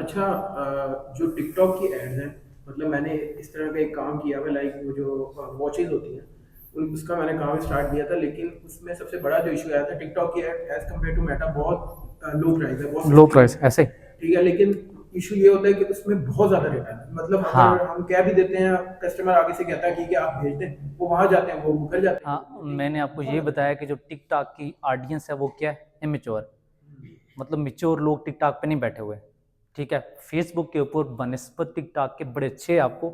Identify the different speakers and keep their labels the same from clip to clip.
Speaker 1: अच्छा जो टिकटॉक की एड्स हैं, मतलब मैंने इस तरह का एक काम किया हुआ, लाइक वो जो वॉचेज होती हैं उसका मैंने काम स्टार्ट किया था, लेकिन उसमें सबसे बड़ा जो इशू आया था, टिकटॉक की ad as compare to Meta बहुत लो प्राइस है, बहुत
Speaker 2: लो
Speaker 1: सस्ती है।
Speaker 2: प्राइस ऐसे।
Speaker 1: ठीक है, लेकिन इशू ये होता है कि उसमें बहुत ज़्यादा रिटर्न है, मतलब अगर
Speaker 2: हाँ
Speaker 1: हम कह भी देते हैं, कस्टमर आगे से कहता है ठीक है आप भेज दें, वो वहाँ जाते हैं वो मुकर जाते हैं,
Speaker 2: हाँ,
Speaker 1: क्योंकि
Speaker 2: मैंने आपको
Speaker 1: बहुत
Speaker 2: ये
Speaker 1: ज़्यादा
Speaker 2: बताया कि जो टिकटॉक की ऑडियंस है वो क्या है, इमेच्योर। मतलब मेच्योर लोग टिकटॉक पे नहीं बैठे हुए। ठीक है, फेसबुक के ऊपर बनस्पत टिकटॉक के बड़े अच्छे आपको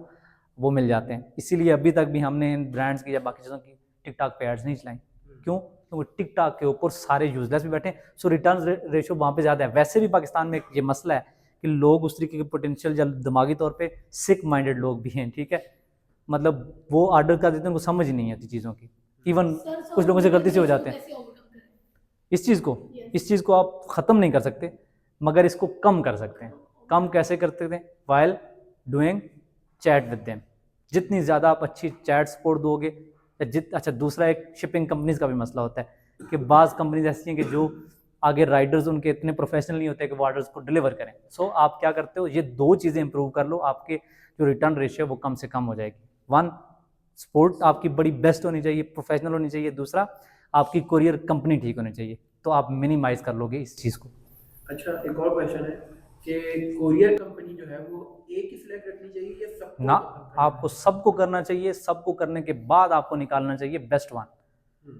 Speaker 2: वो मिल जाते हैं। इसीलिए अभी तक भी हमने इन ब्रांड्स की या बाकी चीज़ों की टिकटॉक पे एड्स नहीं चलाई। क्यों? क्योंकि टिकटॉक के ऊपर सारे यूजलेस भी बैठे हैं, सो रिटर्न रेशो वहाँ पे ज़्यादा है। वैसे भी पाकिस्तान में ये मसला है कि लोग उस तरीके के पोटेंशियल या दिमागी तौर पे सिक माइंडेड लोग भी हैं। ठीक है, मतलब वो ऑर्डर कर देते हैं, उनको समझ ही नहीं आती चीज़ों की। इवन कुछ लोगों से गलती से हो जाते हैं। इस चीज़ को इस चीज़ को आप ख़त्म नहीं कर सकते, मगर इसको कम कर सकते हैं। कम कैसे करते थे? While doing chat with them. जितनी ज़्यादा आप अच्छी चैट सपोर्ट दोगे या अच्छा, दूसरा एक शिपिंग कंपनीज का भी मसला होता है कि बाज़ कंपनीज ऐसी हैं कि जो आगे राइडर्स उनके इतने प्रोफेशनल नहीं होते कि वो ऑर्डर्स को डिलीवर करें। सो आप क्या करते हो, ये दो चीज़ें इंप्रूव कर लो, आपके जो रिटर्न रेशियो वो कम से कम हो जाएगी। वन, सपोर्ट आपकी बड़ी बेस्ट होनी चाहिए, प्रोफेशनल होनी चाहिए। दूसरा, आपकी कोरियर कंपनी ठीक होनी चाहिए, तो आप मिनिमाइज कर लोगे इस चीज़ को।
Speaker 1: अच्छा, एक और क्वेश्चन है कि कोरियर कंपनी जो है वो एक ही सिलेक्ट रखनी चाहिए या सबको
Speaker 2: ना,
Speaker 1: करना
Speaker 2: आपको
Speaker 1: है?
Speaker 2: सबको करना चाहिए, सबको करने के बाद आपको निकालना चाहिए बेस्ट वन।
Speaker 1: हम्म,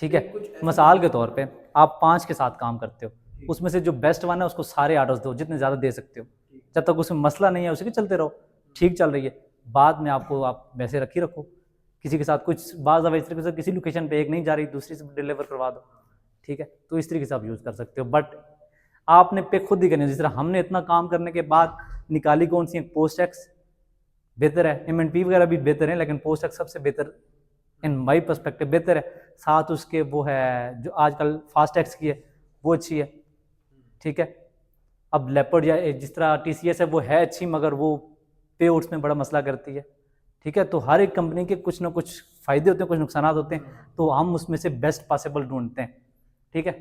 Speaker 2: ठीक है,
Speaker 1: नहीं कुछ ऐसी
Speaker 2: मिसाल के
Speaker 1: कंपनी।
Speaker 2: तौर पे आप 5 के साथ काम करते हो,
Speaker 1: ठीक।
Speaker 2: उसमें से जो बेस्ट वन है उसको सारे ऑर्डर्स दो, जितने ज़्यादा दे सकते हो।
Speaker 1: ठीक।
Speaker 2: जब तक उसमें मसला नहीं है उसी के चलते रहो, ठीक चल रही है। बाद में आपको आप वैसे रखी रखो, किसी के साथ कुछ बाज़ दफ़ा इस तरीके से किसी लोकेशन पे एक नहीं जा रही, दूसरी से डिलीवर करवा दो। ठीक है, तो इस तरीके से आप यूज़ कर सकते हो। बट आपने पे खुद ही करनी है। जिस तरह हमने इतना काम करने के बाद निकाली कौन सी, पोस्ट एक्स बेहतर है, एम वगैरह भी बेहतर है, लेकिन पोस्ट एक्स सबसे बेहतर इन माई पर्सपेक्टिव बेहतर है। साथ उसके वो है जो आजकल फास्ट एक्स की है, वो अच्छी है। ठीक है, अब लेपर्ड या जिस तरह TCS है वो है अच्छी, मगर वो पे आउट्स में बड़ा मसला करती है। ठीक है, तो हर एक कंपनी के कुछ ना कुछ फ़ायदे होते हैं, कुछ नुकसान होते हैं, तो हम उसमें से बेस्ट पॉसिबल ढूंढते हैं। ठीक है।